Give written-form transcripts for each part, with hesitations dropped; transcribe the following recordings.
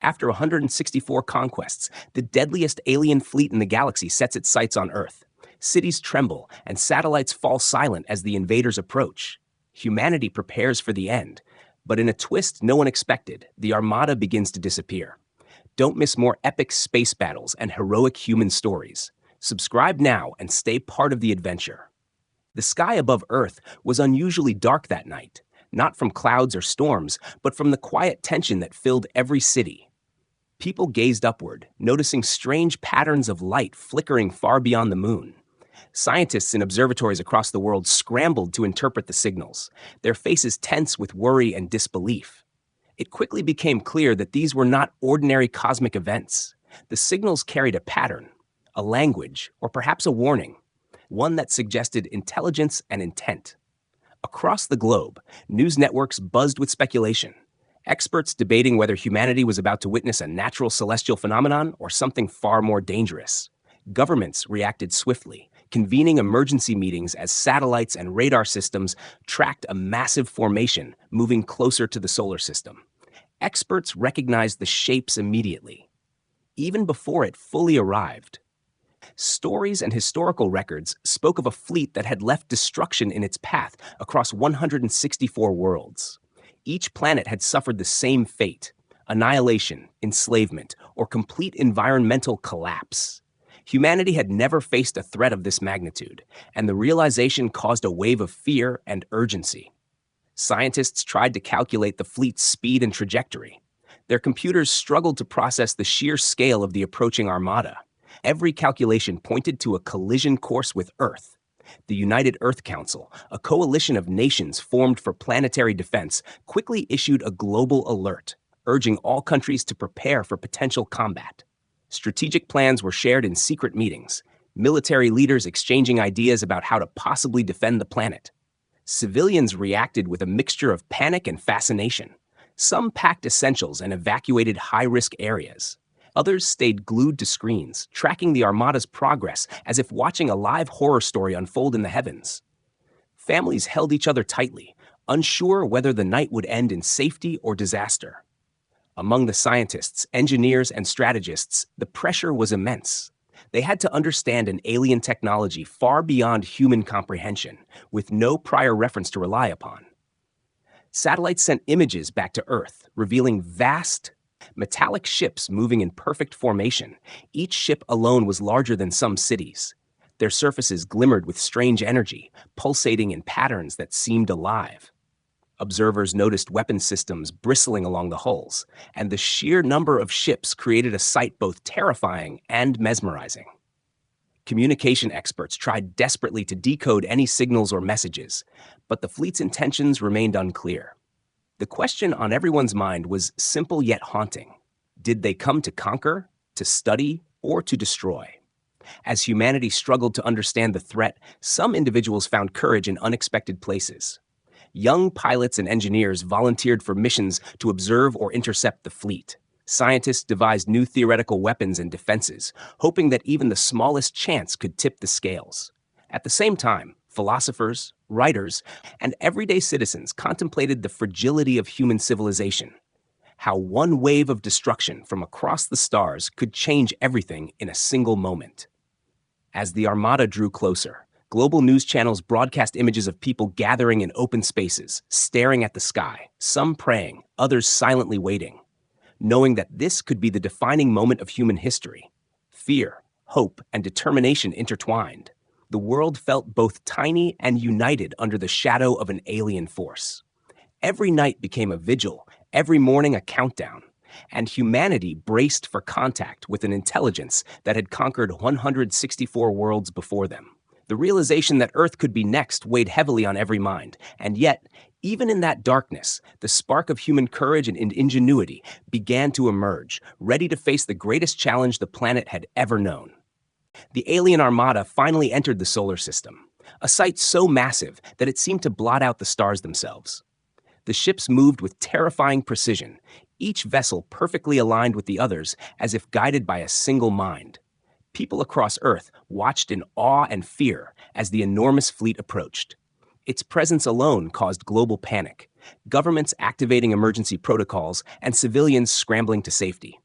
After 164 conquests, the deadliest alien fleet in the galaxy sets its sights on Earth. Cities tremble, and satellites fall silent as the invaders approach. Humanity prepares for the end. But in a twist no one expected, the Armada begins to disappear. Don't miss more epic space battles and heroic human stories. Subscribe now and stay part of the adventure. The sky above Earth was unusually dark that night, not from clouds or storms, but from the quiet tension that filled every city. People gazed upward, noticing strange patterns of light flickering far beyond the moon. Scientists in observatories across the world scrambled to interpret the signals, their faces tense with worry and disbelief. It quickly became clear that these were not ordinary cosmic events. The signals carried a pattern, a language, or perhaps a warning, one that suggested intelligence and intent. Across the globe, news networks buzzed with speculation. Experts debating whether humanity was about to witness a natural celestial phenomenon or something far more dangerous. Governments reacted swiftly, convening emergency meetings as satellites and radar systems tracked a massive formation moving closer to the solar system. Experts recognized the shapes immediately, even before it fully arrived. Stories and historical records spoke of a fleet that had left destruction in its path across 164 worlds. Each planet had suffered the same fate: annihilation, enslavement, or complete environmental collapse. Humanity had never faced a threat of this magnitude, and the realization caused a wave of fear and urgency. Scientists tried to calculate the fleet's speed and trajectory. Their computers struggled to process the sheer scale of the approaching armada. Every calculation pointed to a collision course with Earth. The United Earth Council, a coalition of nations formed for planetary defense, quickly issued a global alert, urging all countries to prepare for potential combat. Strategic plans were shared in secret meetings, military leaders exchanging ideas about how to possibly defend the planet. Civilians reacted with a mixture of panic and fascination. Some packed essentials and evacuated high-risk areas. Others stayed glued to screens, tracking the Armada's progress as if watching a live horror story unfold in the heavens. Families held each other tightly, unsure whether the night would end in safety or disaster. Among the scientists, engineers, and strategists, the pressure was immense. They had to understand an alien technology far beyond human comprehension, with no prior reference to rely upon. Satellites sent images back to Earth, revealing vast, metallic ships moving in perfect formation. Each ship alone was larger than some cities. Their surfaces glimmered with strange energy, pulsating in patterns that seemed alive. Observers noticed weapon systems bristling along the hulls, and the sheer number of ships created a sight both terrifying and mesmerizing. Communication experts tried desperately to decode any signals or messages, but the fleet's intentions remained unclear. The question on everyone's mind was simple yet haunting. Did they come to conquer, to study, or to destroy? As humanity struggled to understand the threat, some individuals found courage in unexpected places. Young pilots and engineers volunteered for missions to observe or intercept the fleet. Scientists devised new theoretical weapons and defenses, hoping that even the smallest chance could tip the scales. At the same time, philosophers, writers, and everyday citizens contemplated the fragility of human civilization, how one wave of destruction from across the stars could change everything in a single moment. As the Armada drew closer, global news channels broadcast images of people gathering in open spaces, staring at the sky, some praying, others silently waiting, knowing that this could be the defining moment of human history. Fear, hope, and determination intertwined. The world felt both tiny and united under the shadow of an alien force. Every night became a vigil, every morning a countdown, and humanity braced for contact with an intelligence that had conquered 164 worlds before them. The realization that Earth could be next weighed heavily on every mind, and yet, even in that darkness, the spark of human courage and ingenuity began to emerge, ready to face the greatest challenge the planet had ever known. The alien armada finally entered the solar system, a sight so massive that it seemed to blot out the stars themselves. The ships moved with terrifying precision, each vessel perfectly aligned with the others as if guided by a single mind. People across Earth watched in awe and fear as the enormous fleet approached. Its presence alone caused global panic, governments activating emergency protocols and civilians scrambling to safety.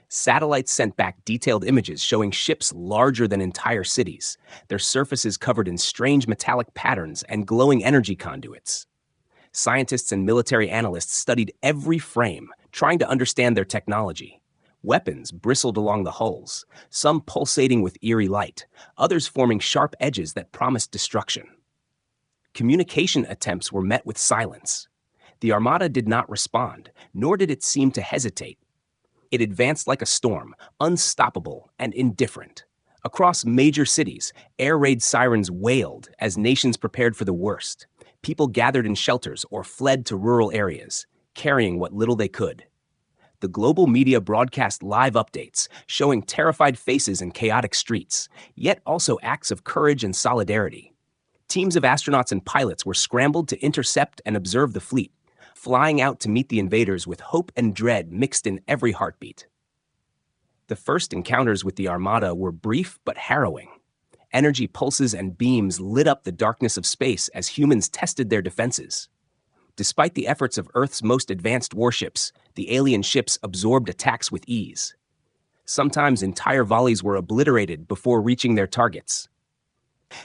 Satellites sent back detailed images showing ships larger than entire cities, their surfaces covered in strange metallic patterns and glowing energy conduits. Scientists and military analysts studied every frame, trying to understand their technology. Weapons bristled along the hulls, some pulsating with eerie light, others forming sharp edges that promised destruction. Communication attempts were met with silence. The Armada did not respond, nor did it seem to hesitate. It advanced like a storm, unstoppable and indifferent. Across major cities, air raid sirens wailed as nations prepared for the worst. People gathered in shelters or fled to rural areas, carrying what little they could. The global media broadcast live updates, showing terrified faces and chaotic streets, yet also acts of courage and solidarity. Teams of astronauts and pilots were scrambled to intercept and observe the fleet, flying out to meet the invaders with hope and dread mixed in every heartbeat. The first encounters with the Armada were brief but harrowing. Energy pulses and beams lit up the darkness of space as humans tested their defenses. Despite the efforts of Earth's most advanced warships, the alien ships absorbed attacks with ease. Sometimes entire volleys were obliterated before reaching their targets.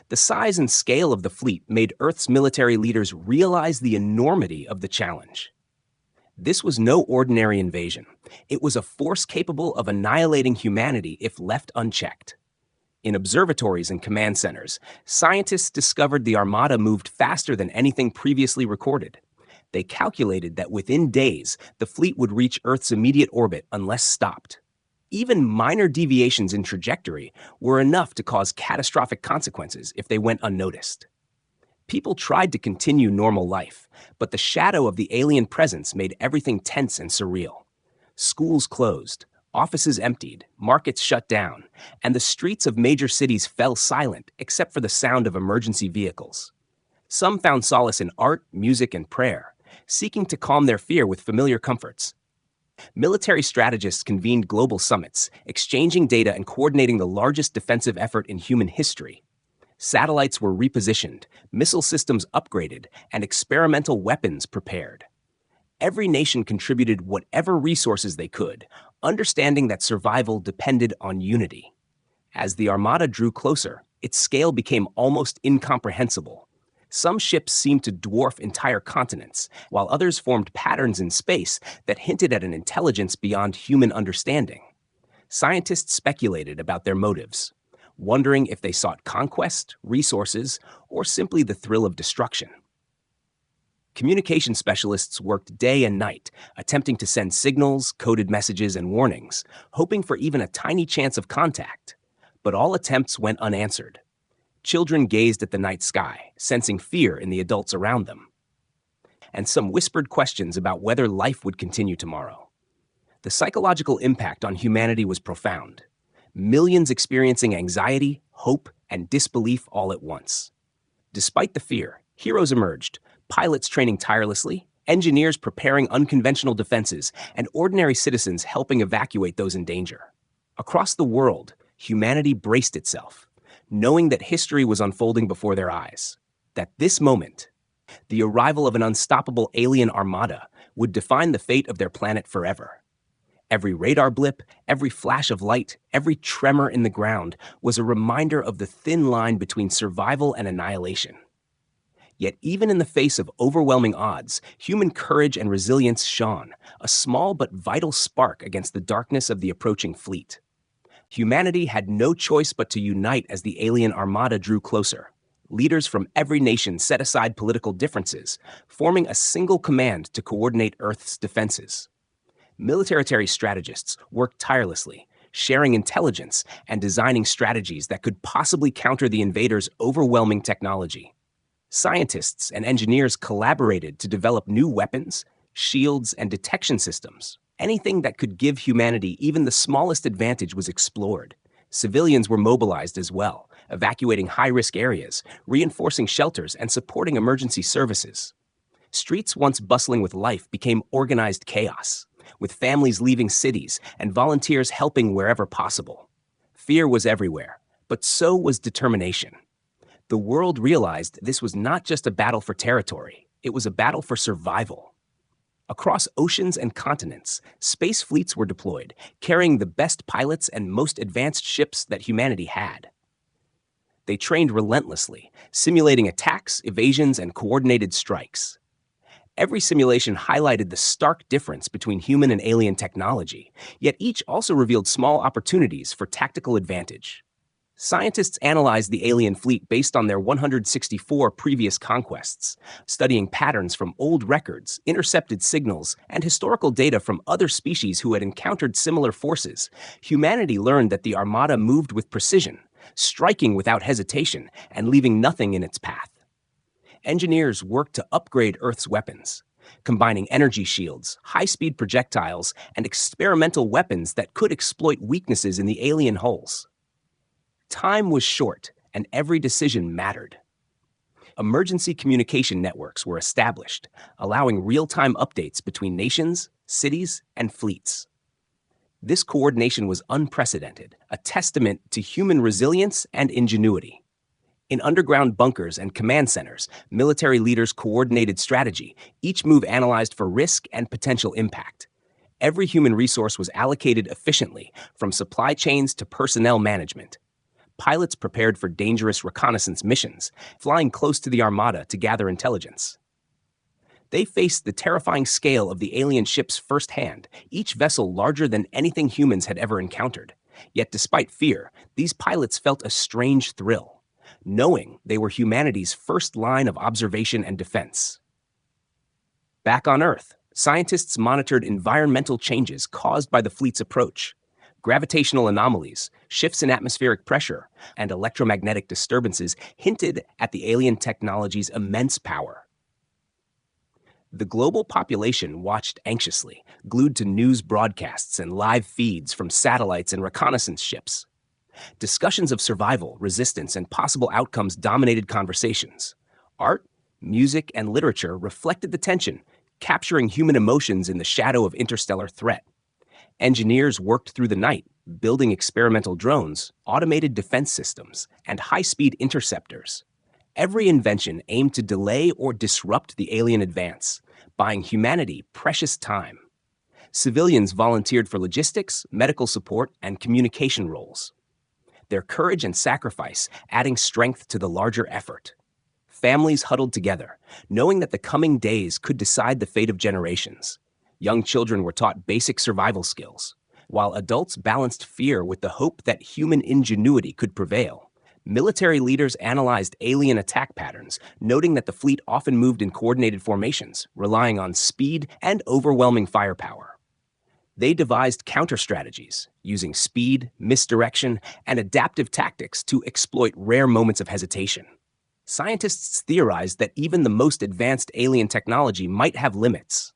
The size and scale of the fleet made Earth's military leaders realize the enormity of the challenge. This was no ordinary invasion. It was a force capable of annihilating humanity if left unchecked. In observatories and command centers, scientists discovered the Armada moved faster than anything previously recorded. They calculated that within days, the fleet would reach Earth's immediate orbit unless stopped. Even minor deviations in trajectory were enough to cause catastrophic consequences if they went unnoticed. People tried to continue normal life, but the shadow of the alien presence made everything tense and surreal. Schools closed, offices emptied, markets shut down, and the streets of major cities fell silent except for the sound of emergency vehicles. Some found solace in art, music, and prayer, seeking to calm their fear with familiar comforts. Military strategists convened global summits, exchanging data and coordinating the largest defensive effort in human history. Satellites were repositioned, missile systems upgraded, and experimental weapons prepared. Every nation contributed whatever resources they could, understanding that survival depended on unity. As the Armada drew closer, its scale became almost incomprehensible. Some ships seemed to dwarf entire continents, while others formed patterns in space that hinted at an intelligence beyond human understanding. Scientists speculated about their motives, wondering if they sought conquest, resources, or simply the thrill of destruction. Communication specialists worked day and night, attempting to send signals, coded messages, and warnings, hoping for even a tiny chance of contact. But all attempts went unanswered. Children gazed at the night sky, sensing fear in the adults around them. And some whispered questions about whether life would continue tomorrow. The psychological impact on humanity was profound. Millions experiencing anxiety, hope, and disbelief all at once. Despite the fear, heroes emerged, pilots training tirelessly, engineers preparing unconventional defenses, and ordinary citizens helping evacuate those in danger. Across the world, humanity braced itself, knowing that history was unfolding before their eyes. That this moment, the arrival of an unstoppable alien armada, would define the fate of their planet forever. Every radar blip, every flash of light, every tremor in the ground was a reminder of the thin line between survival and annihilation. Yet even in the face of overwhelming odds, human courage and resilience shone, a small but vital spark against the darkness of the approaching fleet. Humanity had no choice but to unite as the alien armada drew closer. Leaders from every nation set aside political differences, forming a single command to coordinate Earth's defenses. Military strategists worked tirelessly, sharing intelligence and designing strategies that could possibly counter the invaders' overwhelming technology. Scientists and engineers collaborated to develop new weapons, shields, and detection systems. Anything that could give humanity even the smallest advantage was explored. Civilians were mobilized as well, evacuating high-risk areas, reinforcing shelters, and supporting emergency services. Streets once bustling with life became organized chaos, with families leaving cities and volunteers helping wherever possible. Fear was everywhere, but so was determination. The world realized this was not just a battle for territory, it was a battle for survival. Across oceans and continents, space fleets were deployed, carrying the best pilots and most advanced ships that humanity had. They trained relentlessly, simulating attacks, evasions, and coordinated strikes. Every simulation highlighted the stark difference between human and alien technology, yet each also revealed small opportunities for tactical advantage. Scientists analyzed the alien fleet based on their 164 previous conquests, studying patterns from old records, intercepted signals, and historical data from other species who had encountered similar forces. Humanity learned that the Armada moved with precision, striking without hesitation and leaving nothing in its path. Engineers worked to upgrade Earth's weapons, combining energy shields, high-speed projectiles, and experimental weapons that could exploit weaknesses in the alien hulls. Time was short, and every decision mattered. Emergency communication networks were established, allowing real-time updates between nations, cities, and fleets. This coordination was unprecedented, a testament to human resilience and ingenuity. In underground bunkers and command centers, military leaders coordinated strategy, each move analyzed for risk and potential impact. Every human resource was allocated efficiently, from supply chains to personnel management. Pilots prepared for dangerous reconnaissance missions, flying close to the Armada to gather intelligence. They faced the terrifying scale of the alien ships firsthand, each vessel larger than anything humans had ever encountered. Yet despite fear, these pilots felt a strange thrill, knowing they were humanity's first line of observation and defense. Back on Earth, scientists monitored environmental changes caused by the fleet's approach. Gravitational anomalies, shifts in atmospheric pressure, and electromagnetic disturbances hinted at the alien technology's immense power. The global population watched anxiously, glued to news broadcasts and live feeds from satellites and reconnaissance ships. Discussions of survival, resistance, and possible outcomes dominated conversations. Art, music, and literature reflected the tension, capturing human emotions in the shadow of interstellar threat. Engineers worked through the night, building experimental drones, automated defense systems, and high-speed interceptors. Every invention aimed to delay or disrupt the alien advance, buying humanity precious time. Civilians volunteered for logistics, medical support, and communication roles. Their courage and sacrifice adding strength to the larger effort. Families huddled together, knowing that the coming days could decide the fate of generations. Young children were taught basic survival skills, while adults balanced fear with the hope that human ingenuity could prevail. Military leaders analyzed alien attack patterns, noting that the fleet often moved in coordinated formations, relying on speed and overwhelming firepower. They devised counter-strategies, using speed, misdirection, and adaptive tactics to exploit rare moments of hesitation. Scientists theorized that even the most advanced alien technology might have limits.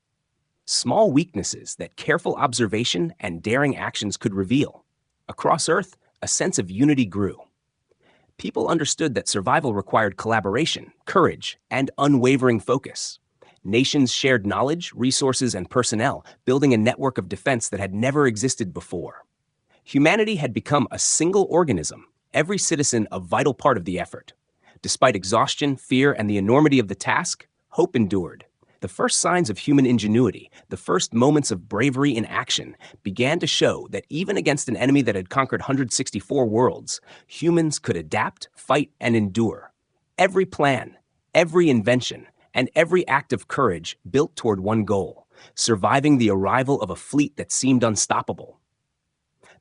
Small weaknesses that careful observation and daring actions could reveal. Across Earth, a sense of unity grew. People understood that survival required collaboration, courage, and unwavering focus. Nations shared knowledge, resources, and personnel, building a network of defense that had never existed before. Humanity had become a single organism, every citizen a vital part of the effort. Despite exhaustion, fear, and the enormity of the task, hope endured. The first signs of human ingenuity, the first moments of bravery in action, began to show that even against an enemy that had conquered 164 worlds, humans could adapt, fight, and endure. Every plan, every invention, and every act of courage built toward one goal, surviving the arrival of a fleet that seemed unstoppable.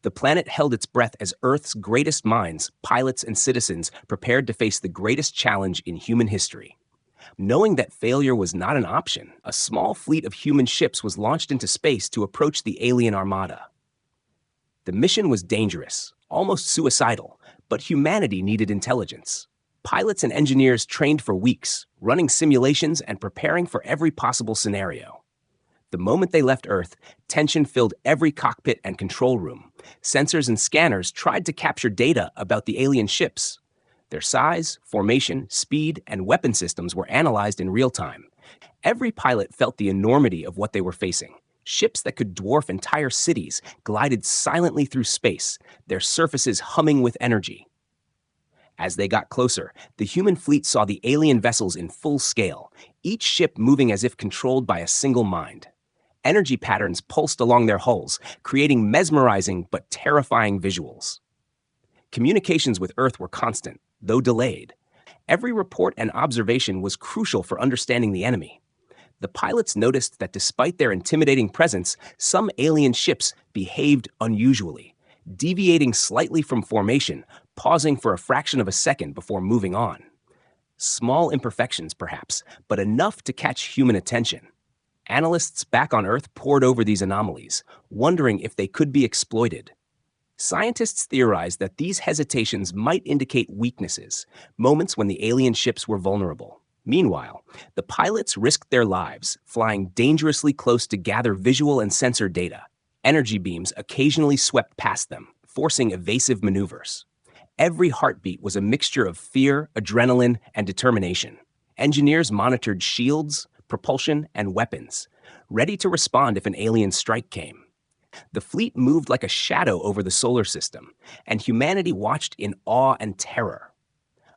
The planet held its breath as Earth's greatest minds, pilots, and citizens prepared to face the greatest challenge in human history. Knowing that failure was not an option, a small fleet of human ships was launched into space to approach the alien Armada. The mission was dangerous, almost suicidal, but humanity needed intelligence. Pilots and engineers trained for weeks, running simulations and preparing for every possible scenario. The moment they left Earth, tension filled every cockpit and control room. Sensors and scanners tried to capture data about the alien ships. Their size, formation, speed, and weapon systems were analyzed in real time. Every pilot felt the enormity of what they were facing. Ships that could dwarf entire cities glided silently through space, their surfaces humming with energy. As they got closer, the human fleet saw the alien vessels in full scale, each ship moving as if controlled by a single mind. Energy patterns pulsed along their hulls, creating mesmerizing but terrifying visuals. Communications with Earth were constant, though delayed. Every report and observation was crucial for understanding the enemy. The pilots noticed that despite their intimidating presence, some alien ships behaved unusually, deviating slightly from formation, pausing for a fraction of a second before moving on. Small imperfections, perhaps, but enough to catch human attention. Analysts back on Earth pored over these anomalies, wondering if they could be exploited. Scientists theorized that these hesitations might indicate weaknesses, moments when the alien ships were vulnerable. Meanwhile, the pilots risked their lives, flying dangerously close to gather visual and sensor data. Energy beams occasionally swept past them, forcing evasive maneuvers. Every heartbeat was a mixture of fear, adrenaline, and determination. Engineers monitored shields, propulsion, and weapons, ready to respond if an alien strike came. The fleet moved like a shadow over the solar system, and humanity watched in awe and terror.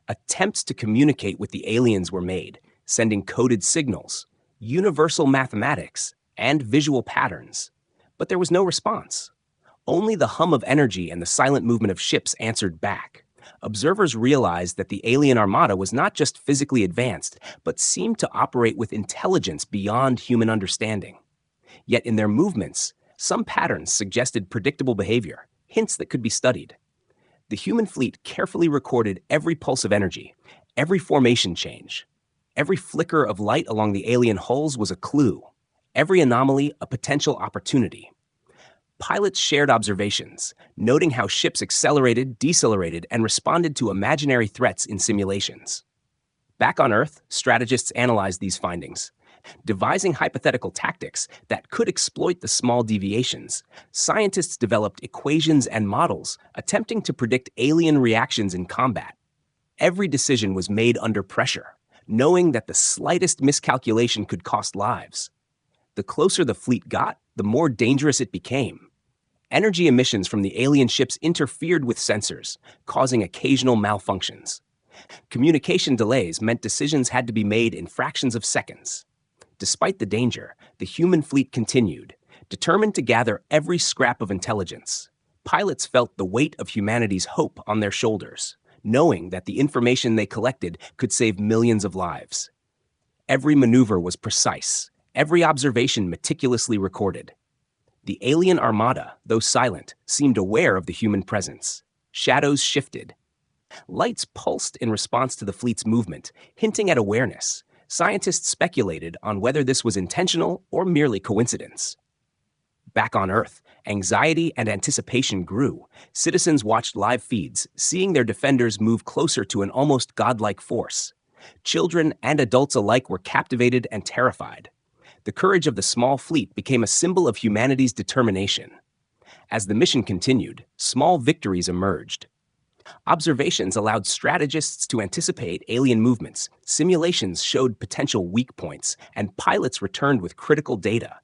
Attempts to communicate with the aliens were made, sending coded signals, universal mathematics, and visual patterns. But there was no response. Only the hum of energy and the silent movement of ships answered back. Observers realized that the alien armada was not just physically advanced, but seemed to operate with intelligence beyond human understanding. Yet in their movements, some patterns suggested predictable behavior, hints that could be studied. The human fleet carefully recorded every pulse of energy, every formation change. Every flicker of light along the alien hulls was a clue, every anomaly a potential opportunity. Pilots shared observations, noting how ships accelerated, decelerated, and responded to imaginary threats in simulations. Back on Earth, strategists analyzed these findings. Devising hypothetical tactics that could exploit the small deviations, scientists developed equations and models attempting to predict alien reactions in combat. Every decision was made under pressure, knowing that the slightest miscalculation could cost lives. The closer the fleet got, the more dangerous it became. Energy emissions from the alien ships interfered with sensors, causing occasional malfunctions. Communication delays meant decisions had to be made in fractions of seconds. Despite the danger, the human fleet continued, determined to gather every scrap of intelligence. Pilots felt the weight of humanity's hope on their shoulders, knowing that the information they collected could save millions of lives. Every maneuver was precise, every observation meticulously recorded. The alien armada, though silent, seemed aware of the human presence. Shadows shifted. Lights pulsed in response to the fleet's movement, hinting at awareness. Scientists speculated on whether this was intentional or merely coincidence. Back on Earth, anxiety and anticipation grew. Citizens watched live feeds, seeing their defenders move closer to an almost godlike force. Children and adults alike were captivated and terrified. The courage of the small fleet became a symbol of humanity's determination. As the mission continued, small victories emerged. Observations allowed strategists to anticipate alien movements, simulations showed potential weak points, and pilots returned with critical data.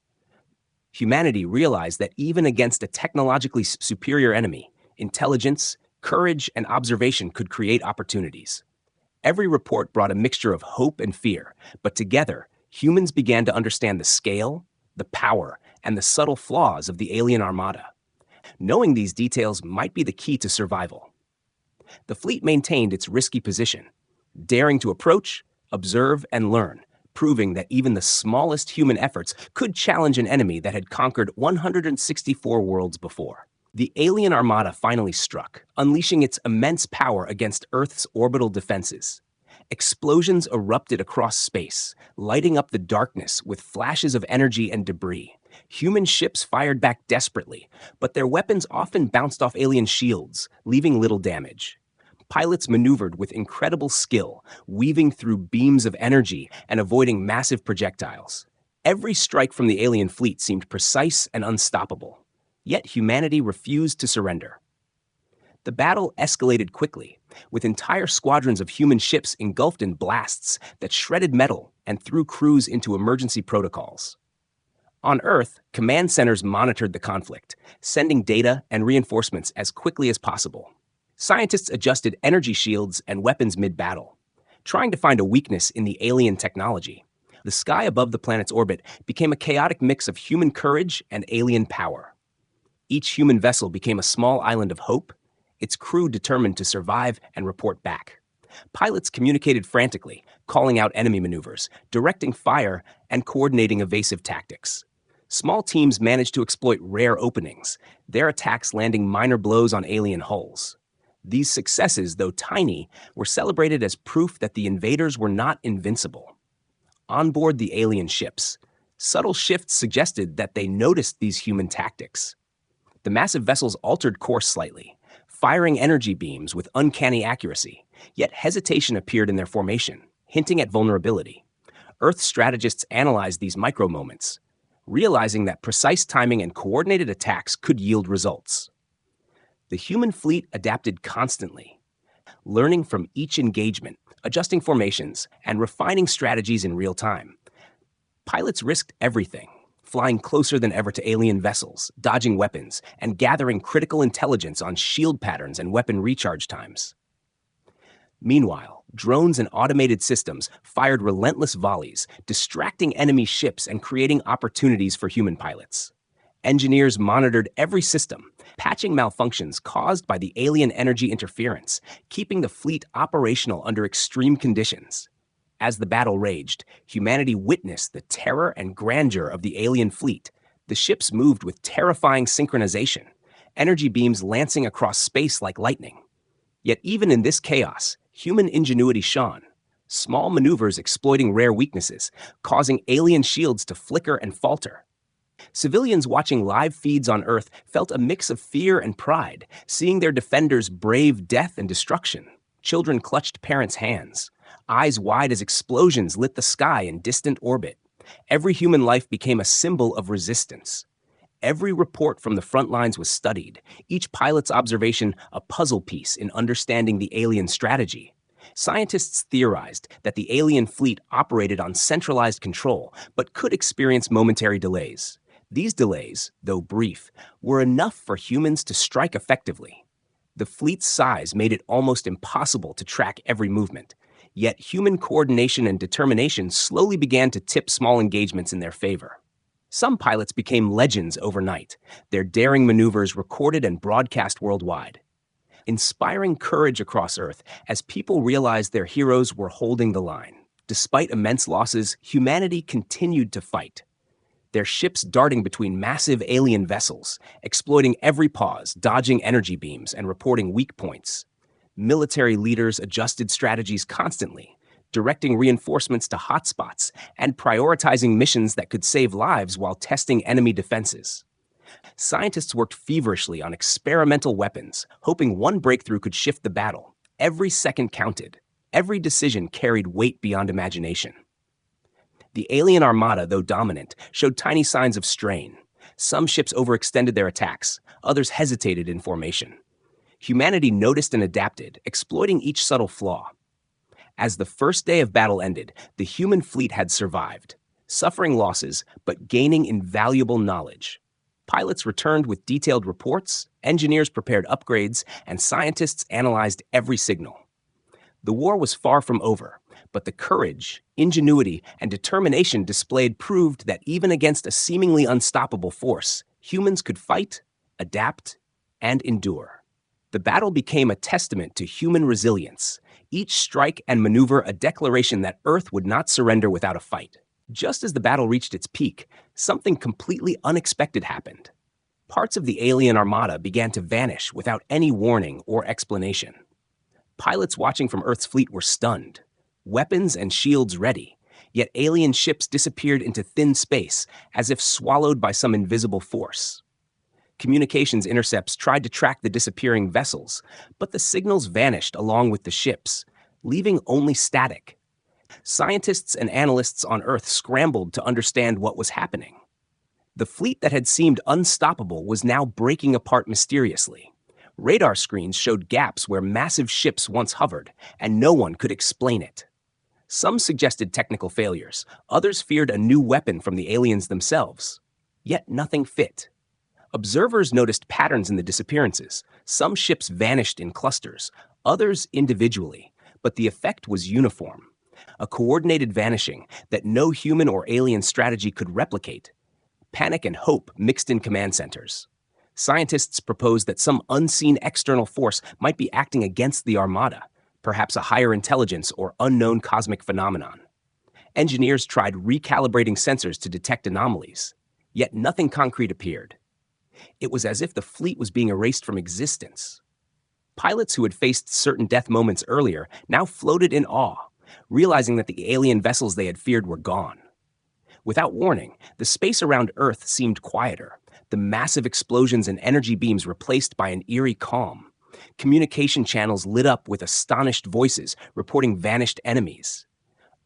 Humanity realized that even against a technologically superior enemy, intelligence, courage, and observation could create opportunities. Every report brought a mixture of hope and fear, but together, humans began to understand the scale, the power, and the subtle flaws of the alien armada. Knowing these details might be the key to survival. The fleet maintained its risky position, daring to approach, observe, and learn, proving that even the smallest human efforts could challenge an enemy that had conquered 164 worlds before. The alien armada finally struck, unleashing its immense power against Earth's orbital defenses. Explosions erupted across space, lighting up the darkness with flashes of energy and debris. Human ships fired back desperately, but their weapons often bounced off alien shields, leaving little damage. Pilots maneuvered with incredible skill, weaving through beams of energy and avoiding massive projectiles. Every strike from the alien fleet seemed precise and unstoppable. Yet humanity refused to surrender. The battle escalated quickly, with entire squadrons of human ships engulfed in blasts that shredded metal and threw crews into emergency protocols. On Earth, command centers monitored the conflict, sending data and reinforcements as quickly as possible. Scientists adjusted energy shields and weapons mid-battle, trying to find a weakness in the alien technology. The sky above the planet's orbit became a chaotic mix of human courage and alien power. Each human vessel became a small island of hope, its crew determined to survive and report back. Pilots communicated frantically, calling out enemy maneuvers, directing fire, and coordinating evasive tactics. Small teams managed to exploit rare openings, their attacks landing minor blows on alien hulls. These successes, though tiny, were celebrated as proof that the invaders were not invincible. On board the alien ships, subtle shifts suggested that they noticed these human tactics. The massive vessels altered course slightly, firing energy beams with uncanny accuracy, yet hesitation appeared in their formation, hinting at vulnerability. Earth strategists analyzed these micro moments, realizing that precise timing and coordinated attacks could yield results. The human fleet adapted constantly, learning from each engagement, adjusting formations, and refining strategies in real time. Pilots risked everything, flying closer than ever to alien vessels, dodging weapons, and gathering critical intelligence on shield patterns and weapon recharge times. Meanwhile, drones and automated systems fired relentless volleys, distracting enemy ships and creating opportunities for human pilots. Engineers monitored every system, patching malfunctions caused by the alien energy interference, keeping the fleet operational under extreme conditions. As the battle raged, humanity witnessed the terror and grandeur of the alien fleet. The ships moved with terrifying synchronization, energy beams lancing across space like lightning. Yet even in this chaos, human ingenuity shone. Small maneuvers exploiting rare weaknesses, causing alien shields to flicker and falter. Civilians watching live feeds on Earth felt a mix of fear and pride, seeing their defenders brave death and destruction. Children clutched parents' hands, eyes wide as explosions lit the sky in distant orbit. Every human life became a symbol of resistance. Every report from the front lines was studied, each pilot's observation a puzzle piece in understanding the alien strategy. Scientists theorized that the alien fleet operated on centralized control, but could experience momentary delays. These delays, though brief, were enough for humans to strike effectively. The fleet's size made it almost impossible to track every movement, yet human coordination and determination slowly began to tip small engagements in their favor. Some pilots became legends overnight, their daring maneuvers recorded and broadcast worldwide, inspiring courage across Earth as people realized their heroes were holding the line. Despite immense losses, humanity continued to fight, their ships darting between massive alien vessels, exploiting every pause, dodging energy beams, and reporting weak points. Military leaders adjusted strategies constantly, directing reinforcements to hotspots and prioritizing missions that could save lives while testing enemy defenses. Scientists worked feverishly on experimental weapons, hoping one breakthrough could shift the battle. Every second counted. Every decision carried weight beyond imagination. The alien armada, though dominant, showed tiny signs of strain. Some ships overextended their attacks, others hesitated in formation. Humanity noticed and adapted, exploiting each subtle flaw. As the first day of battle ended, the human fleet had survived, suffering losses but gaining invaluable knowledge. Pilots returned with detailed reports, engineers prepared upgrades, and scientists analyzed every signal. The war was far from over, but the courage, ingenuity, and determination displayed proved that even against a seemingly unstoppable force, humans could fight, adapt, and endure. The battle became a testament to human resilience, each strike and maneuver a declaration that Earth would not surrender without a fight. Just as the battle reached its peak, something completely unexpected happened. Parts of the alien armada began to vanish without any warning or explanation. Pilots watching from Earth's fleet were stunned, weapons and shields ready, yet alien ships disappeared into thin space as if swallowed by some invisible force. Communications intercepts tried to track the disappearing vessels, but the signals vanished along with the ships, leaving only static. Scientists and analysts on Earth scrambled to understand what was happening. The fleet that had seemed unstoppable was now breaking apart mysteriously. Radar screens showed gaps where massive ships once hovered, and no one could explain it. Some suggested technical failures, others feared a new weapon from the aliens themselves. Yet nothing fit. Observers noticed patterns in the disappearances. Some ships vanished in clusters, others individually, but the effect was uniform. A coordinated vanishing that no human or alien strategy could replicate. Panic and hope mixed in command centers. Scientists proposed that some unseen external force might be acting against the Armada, perhaps a higher intelligence or unknown cosmic phenomenon. Engineers tried recalibrating sensors to detect anomalies, yet nothing concrete appeared. It was as if the fleet was being erased from existence. Pilots who had faced certain death moments earlier now floated in awe, realizing that the alien vessels they had feared were gone. Without warning, the space around Earth seemed quieter, the massive explosions and energy beams replaced by an eerie calm. Communication channels lit up with astonished voices reporting vanished enemies.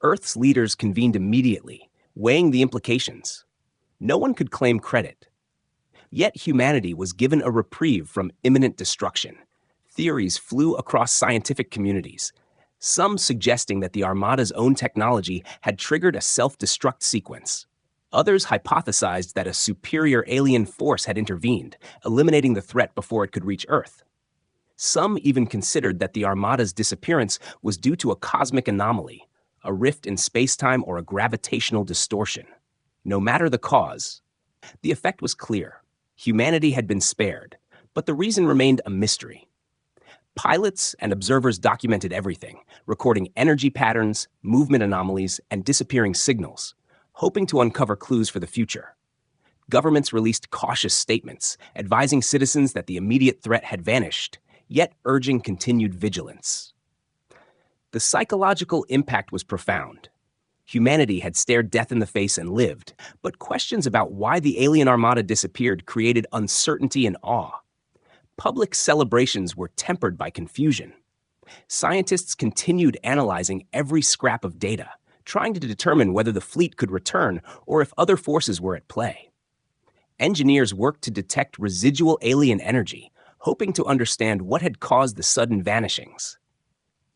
Earth's leaders convened immediately, weighing the implications. No one could claim credit. Yet humanity was given a reprieve from imminent destruction. Theories flew across scientific communities, some suggesting that the Armada's own technology had triggered a self-destruct sequence. Others hypothesized that a superior alien force had intervened, eliminating the threat before it could reach Earth. Some even considered that the Armada's disappearance was due to a cosmic anomaly, a rift in space-time or a gravitational distortion. No matter the cause, the effect was clear. Humanity had been spared, but the reason remained a mystery. Pilots and observers documented everything, recording energy patterns, movement anomalies, and disappearing signals, hoping to uncover clues for the future. Governments released cautious statements, advising citizens that the immediate threat had vanished, yet urging continued vigilance. The psychological impact was profound. Humanity had stared death in the face and lived, but questions about why the alien armada disappeared created uncertainty and awe. Public celebrations were tempered by confusion. Scientists continued analyzing every scrap of data, trying to determine whether the fleet could return or if other forces were at play. Engineers worked to detect residual alien energy, hoping to understand what had caused the sudden vanishings.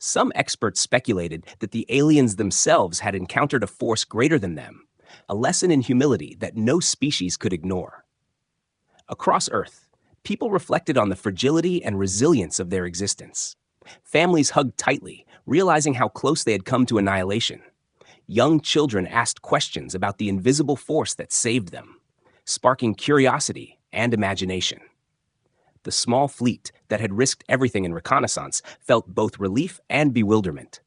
Some experts speculated that the aliens themselves had encountered a force greater than them, a lesson in humility that no species could ignore. Across Earth, people reflected on the fragility and resilience of their existence. Families hugged tightly, realizing how close they had come to annihilation. Young children asked questions about the invisible force that saved them, sparking curiosity and imagination. The small fleet that had risked everything in reconnaissance felt both relief and bewilderment.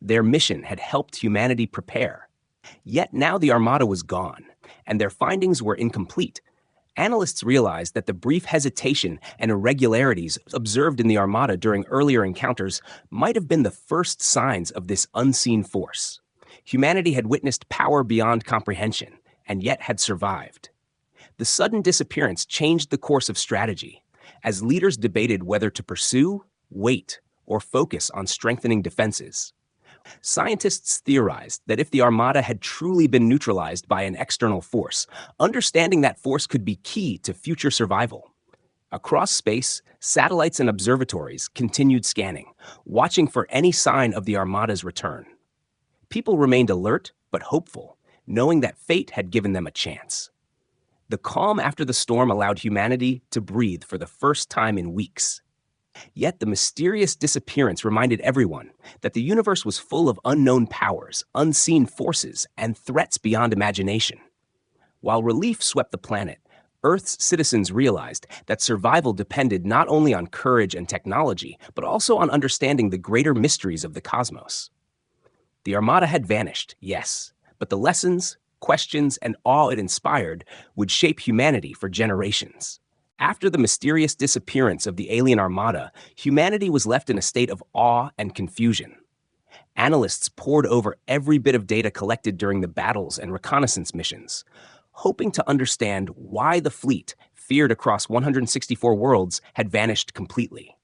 Their mission had helped humanity prepare. Yet now the Armada was gone, and their findings were incomplete. Analysts realized that the brief hesitation and irregularities observed in the Armada during earlier encounters might have been the first signs of this unseen force. Humanity had witnessed power beyond comprehension, and yet had survived. The sudden disappearance changed the course of strategy, as leaders debated whether to pursue, wait, or focus on strengthening defenses. Scientists theorized that if the Armada had truly been neutralized by an external force, understanding that force could be key to future survival. Across space, satellites and observatories continued scanning, watching for any sign of the Armada's return. People remained alert but hopeful, knowing that fate had given them a chance. The calm after the storm allowed humanity to breathe for the first time in weeks. Yet the mysterious disappearance reminded everyone that the universe was full of unknown powers, unseen forces, and threats beyond imagination. While relief swept the planet, Earth's citizens realized that survival depended not only on courage and technology, but also on understanding the greater mysteries of the cosmos. The Armada had vanished, yes, but the lessons, questions, and awe it inspired would shape humanity for generations. After the mysterious disappearance of the alien Armada, humanity was left in a state of awe and confusion. Analysts pored over every bit of data collected during the battles and reconnaissance missions, hoping to understand why the fleet, feared across 164 worlds, had vanished completely.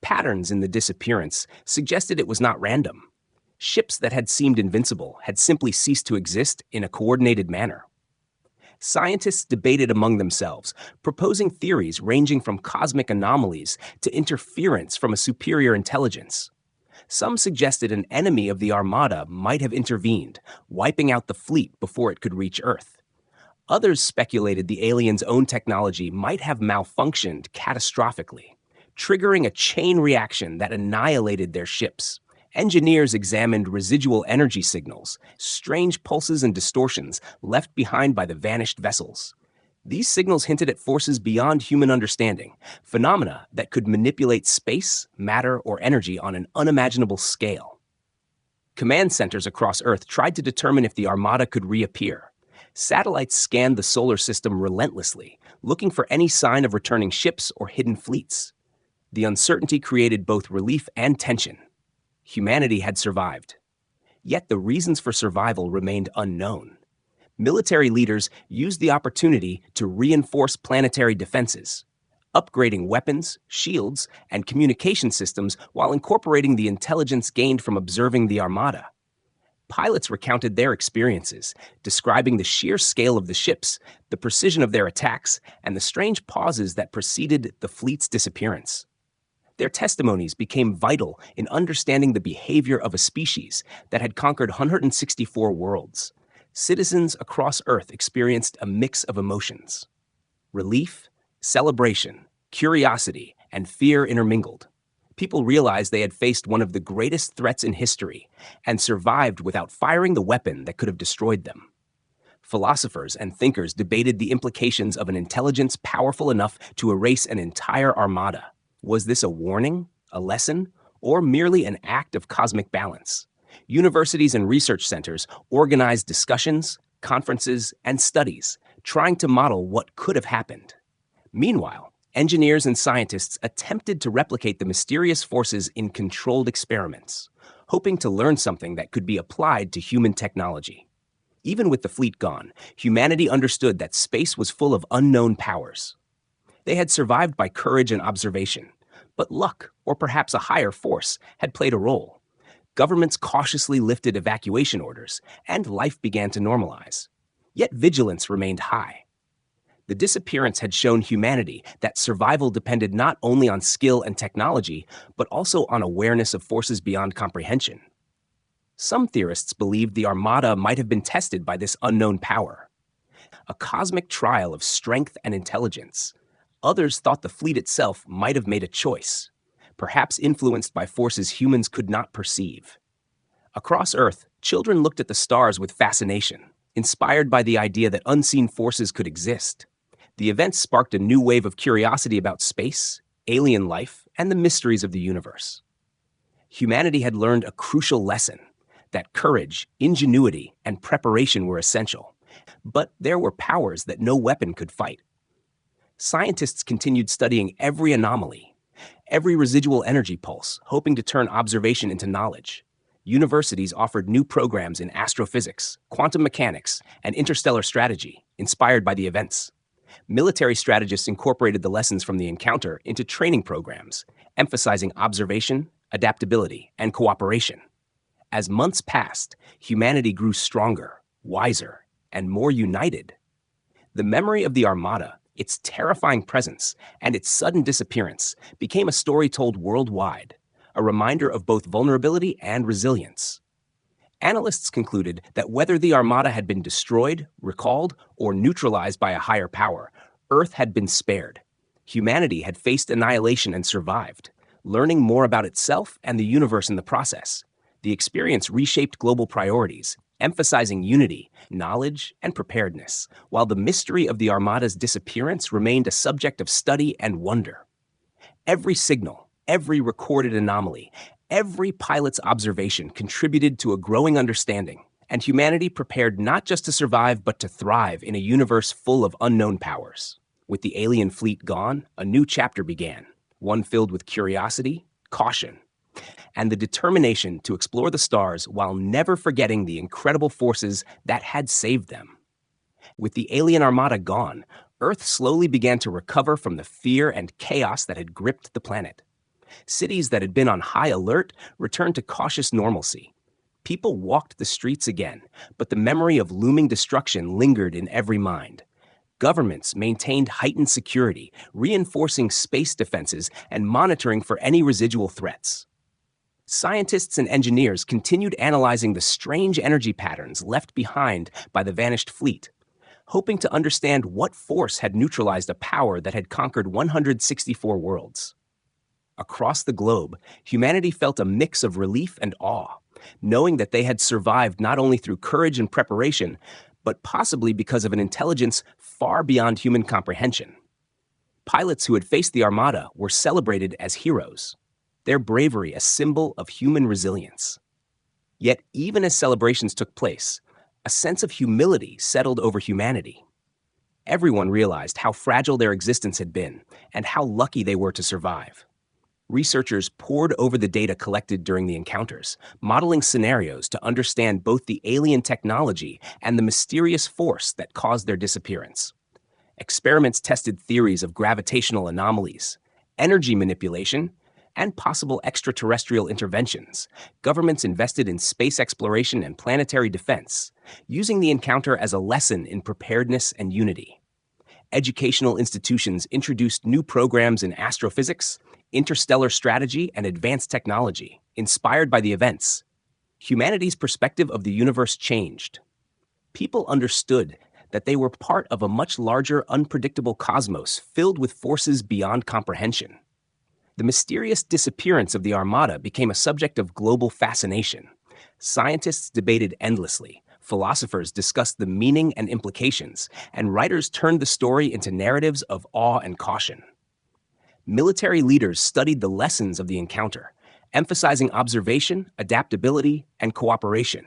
Patterns in the disappearance suggested it was not random. Ships that had seemed invincible had simply ceased to exist in a coordinated manner. Scientists debated among themselves, proposing theories ranging from cosmic anomalies to interference from a superior intelligence. Some suggested an enemy of the Armada might have intervened, wiping out the fleet before it could reach Earth. Others speculated the aliens' own technology might have malfunctioned catastrophically, triggering a chain reaction that annihilated their ships. Engineers examined residual energy signals, strange pulses and distortions left behind by the vanished vessels. These signals hinted at forces beyond human understanding, phenomena that could manipulate space, matter, or energy on an unimaginable scale. Command centers across Earth tried to determine if the Armada could reappear. Satellites scanned the solar system relentlessly, looking for any sign of returning ships or hidden fleets. The uncertainty created both relief and tension. Humanity had survived. Yet the reasons for survival remained unknown. Military leaders used the opportunity to reinforce planetary defenses, upgrading weapons, shields, and communication systems while incorporating the intelligence gained from observing the Armada. Pilots recounted their experiences, describing the sheer scale of the ships, the precision of their attacks, and the strange pauses that preceded the fleet's disappearance. Their testimonies became vital in understanding the behavior of a species that had conquered 164 worlds. Citizens across Earth experienced a mix of emotions. Relief, celebration, curiosity, and fear intermingled. People realized they had faced one of the greatest threats in history and survived without firing the weapon that could have destroyed them. Philosophers and thinkers debated the implications of an intelligence powerful enough to erase an entire armada. Was this a warning, a lesson, or merely an act of cosmic balance? Universities and research centers organized discussions, conferences, and studies, trying to model what could have happened. Meanwhile, engineers and scientists attempted to replicate the mysterious forces in controlled experiments, hoping to learn something that could be applied to human technology. Even with the fleet gone, humanity understood that space was full of unknown powers. They had survived by courage and observation, but luck, or perhaps a higher force, had played a role. Governments cautiously lifted evacuation orders, and life began to normalize. Yet vigilance remained high. The disappearance had shown humanity that survival depended not only on skill and technology, but also on awareness of forces beyond comprehension. Some theorists believed the Armada might have been tested by this unknown power, a cosmic trial of strength and intelligence. Others thought the fleet itself might have made a choice, perhaps influenced by forces humans could not perceive. Across Earth, children looked at the stars with fascination, inspired by the idea that unseen forces could exist. The event sparked a new wave of curiosity about space, alien life, and the mysteries of the universe. Humanity had learned a crucial lesson, that courage, ingenuity, and preparation were essential. But there were powers that no weapon could fight. Scientists continued studying every anomaly, every residual energy pulse, hoping to turn observation into knowledge. Universities offered new programs in astrophysics, quantum mechanics, and interstellar strategy, inspired by the events. Military strategists incorporated the lessons from the encounter into training programs, emphasizing observation, adaptability, and cooperation. As months passed, humanity grew stronger, wiser, and more united. The memory of the Armada, its terrifying presence, and its sudden disappearance became a story told worldwide, a reminder of both vulnerability and resilience. Analysts concluded that whether the Armada had been destroyed, recalled, or neutralized by a higher power, Earth had been spared. Humanity had faced annihilation and survived, learning more about itself and the universe in the process. The experience reshaped global priorities, emphasizing unity, knowledge, and preparedness, while the mystery of the Armada's disappearance remained a subject of study and wonder. Every signal, every recorded anomaly, every pilot's observation contributed to a growing understanding, and humanity prepared not just to survive but to thrive in a universe full of unknown powers. With the alien fleet gone, a new chapter began, one filled with curiosity, caution, and the determination to explore the stars while never forgetting the incredible forces that had saved them. With the alien Armada gone, Earth slowly began to recover from the fear and chaos that had gripped the planet. Cities that had been on high alert returned to cautious normalcy. People walked the streets again, but the memory of looming destruction lingered in every mind. Governments maintained heightened security, reinforcing space defenses and monitoring for any residual threats. Scientists and engineers continued analyzing the strange energy patterns left behind by the vanished fleet, hoping to understand what force had neutralized a power that had conquered 164 worlds. Across the globe, humanity felt a mix of relief and awe, knowing that they had survived not only through courage and preparation, but possibly because of an intelligence far beyond human comprehension. Pilots who had faced the Armada were celebrated as heroes, their bravery a symbol of human resilience. Yet, even as celebrations took place, a sense of humility settled over humanity. Everyone realized how fragile their existence had been and how lucky they were to survive. Researchers pored over the data collected during the encounters, modeling scenarios to understand both the alien technology and the mysterious force that caused their disappearance. Experiments tested theories of gravitational anomalies, energy manipulation, and possible extraterrestrial interventions. Governments invested in space exploration and planetary defense, using the encounter as a lesson in preparedness and unity. Educational institutions introduced new programs in astrophysics, interstellar strategy, and advanced technology, inspired by the events. Humanity's perspective of the universe changed. People understood that they were part of a much larger, unpredictable cosmos filled with forces beyond comprehension. The mysterious disappearance of the Armada became a subject of global fascination. Scientists debated endlessly, philosophers discussed the meaning and implications, and writers turned the story into narratives of awe and caution. Military leaders studied the lessons of the encounter, emphasizing observation, adaptability, and cooperation.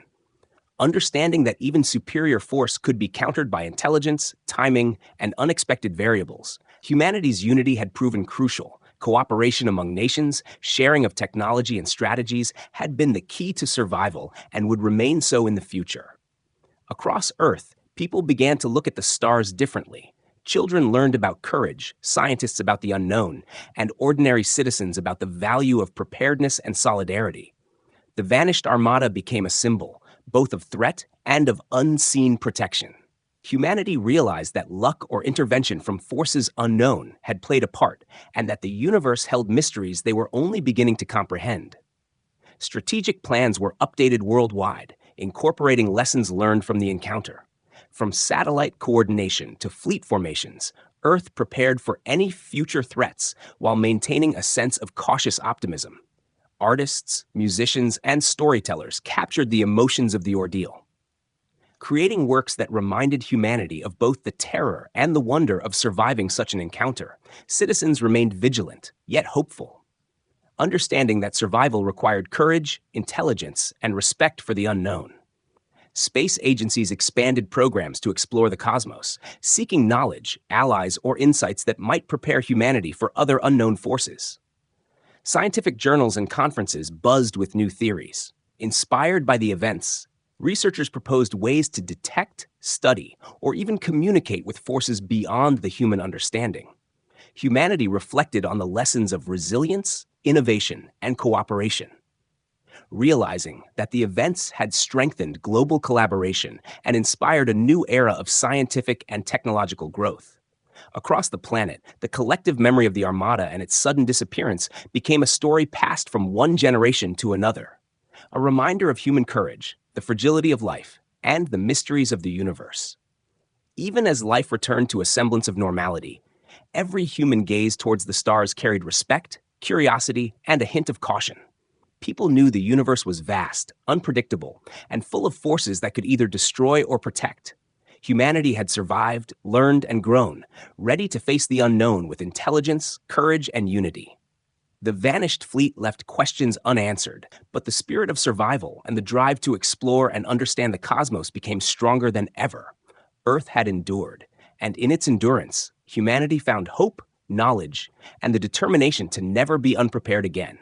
Understanding that even superior force could be countered by intelligence, timing, and unexpected variables, humanity's unity had proven crucial. Cooperation among nations, sharing of technology and strategies had been the key to survival and would remain so in the future. Across Earth, people began to look at the stars differently. Children learned about courage, scientists about the unknown, and ordinary citizens about the value of preparedness and solidarity. The vanished Armada became a symbol, both of threat and of unseen protection. Humanity realized that luck or intervention from forces unknown had played a part, and that the universe held mysteries they were only beginning to comprehend. Strategic plans were updated worldwide, incorporating lessons learned from the encounter. From satellite coordination to fleet formations, Earth prepared for any future threats while maintaining a sense of cautious optimism. Artists, musicians, and storytellers captured the emotions of the ordeal. Creating works that reminded humanity of both the terror and the wonder of surviving such an encounter, citizens remained vigilant, yet hopeful. Understanding that survival required courage, intelligence, and respect for the unknown. Space agencies expanded programs to explore the cosmos, seeking knowledge, allies, or insights that might prepare humanity for other unknown forces. Scientific journals and conferences buzzed with new theories. Inspired by the events, researchers proposed ways to detect, study, or even communicate with forces beyond the human understanding. Humanity reflected on the lessons of resilience, innovation, and cooperation. Realizing that the events had strengthened global collaboration and inspired a new era of scientific and technological growth. Across the planet, the collective memory of the Armada and its sudden disappearance became a story passed from one generation to another. A reminder of human courage, the fragility of life, and the mysteries of the universe. Even as life returned to a semblance of normality, every human gaze towards the stars carried respect, curiosity, and a hint of caution. People knew the universe was vast, unpredictable, and full of forces that could either destroy or protect. Humanity had survived, learned, and grown, ready to face the unknown with intelligence, courage, and unity. The vanished fleet left questions unanswered, but the spirit of survival and the drive to explore and understand the cosmos became stronger than ever. Earth had endured, and in its endurance, humanity found hope, knowledge, and the determination to never be unprepared again.